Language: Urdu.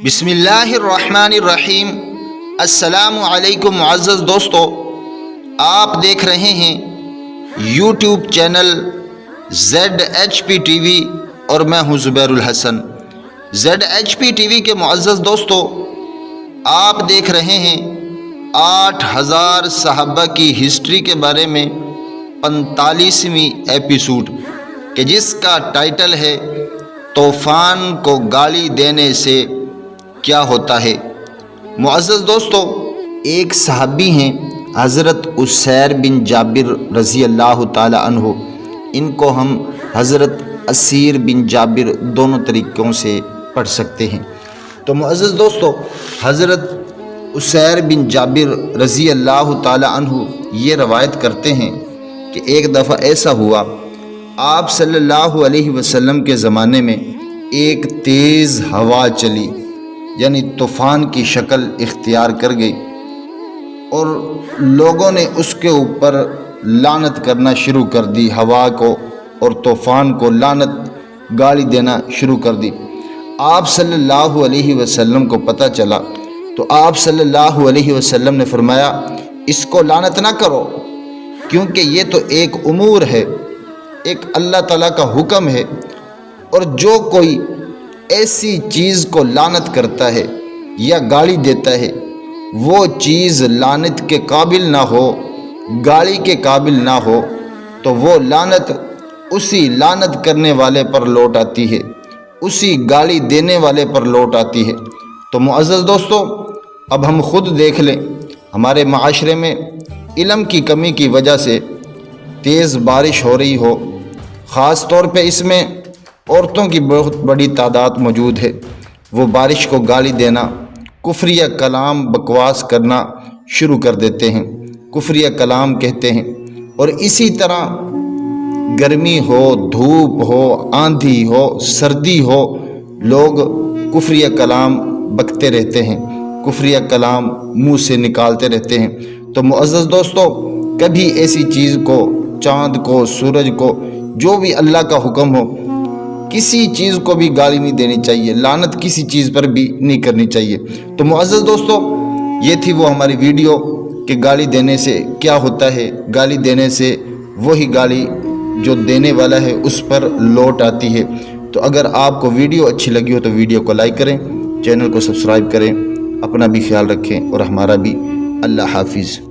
بسم اللہ الرحمن الرحیم۔ السلام علیکم معزز دوستو، آپ دیکھ رہے ہیں یوٹیوب چینل ZHP TV اور میں ہوں زبیر الحسن۔ ZHP TV کے معزز دوستو، آپ دیکھ رہے ہیں 8000 صحابہ کی ہسٹری کے بارے میں 45ویں ایپیسوڈ کہ جس کا ٹائٹل ہے طوفان کو گالی دینے سے کیا ہوتا ہے۔ معزز دوستو، ایک صحابی ہیں حضرت اسیر بن جابر رضی اللہ تعالی عنہ، ان کو ہم حضرت اسیر بن جابر دونوں طریقوں سے پڑھ سکتے ہیں۔ تو معزز دوستو، حضرت اسیر بن جابر رضی اللہ تعالی عنہ یہ روایت کرتے ہیں کہ ایک دفعہ ایسا ہوا، آپ صلی اللہ علیہ وسلم کے زمانے میں ایک تیز ہوا چلی، یعنی طوفان کی شکل اختیار کر گئی، اور لوگوں نے اس کے اوپر لعنت کرنا شروع کر دی، ہوا کو اور طوفان کو لعنت گالی دینا شروع کر دی۔ آپ صلی اللہ علیہ وسلم کو پتہ چلا تو آپ صلی اللہ علیہ وسلم نے فرمایا، اس کو لعنت نہ کرو، کیونکہ یہ تو ایک امور ہے، ایک اللہ تعالیٰ کا حکم ہے، اور جو کوئی ایسی چیز کو لعنت کرتا ہے یا گالی دیتا ہے، وہ چیز لعنت کے قابل نہ ہو، گالی کے قابل نہ ہو، تو وہ لعنت اسی لعنت کرنے والے پر لوٹ آتی ہے، اسی گالی دینے والے پر لوٹ آتی ہے۔ تو معزز دوستو، اب ہم خود دیکھ لیں، ہمارے معاشرے میں علم کی کمی کی وجہ سے تیز بارش ہو رہی ہو، خاص طور پہ اس میں عورتوں کی بہت بڑی تعداد موجود ہے، وہ بارش کو گالی دینا، کفریہ کلام بکواس کرنا شروع کر دیتے ہیں، کفریہ کلام کہتے ہیں، اور اسی طرح گرمی ہو، دھوپ ہو، آندھی ہو، سردی ہو، لوگ کفریہ کلام بکتے رہتے ہیں، کفریہ کلام منہ سے نکالتے رہتے ہیں۔ تو معزز دوستو، کبھی ایسی چیز کو، چاند کو، سورج کو، جو بھی اللہ کا حکم ہو، کسی چیز کو بھی گالی نہیں دینی چاہیے، لعنت کسی چیز پر بھی نہیں کرنی چاہیے۔ تو معزز دوستو، یہ تھی وہ ہماری ویڈیو کہ گالی دینے سے کیا ہوتا ہے۔ گالی دینے سے وہی گالی جو دینے والا ہے اس پر لوٹ آتی ہے۔ تو اگر آپ کو ویڈیو اچھی لگی ہو تو ویڈیو کو لائک کریں، چینل کو سبسکرائب کریں، اپنا بھی خیال رکھیں اور ہمارا بھی۔ اللہ حافظ۔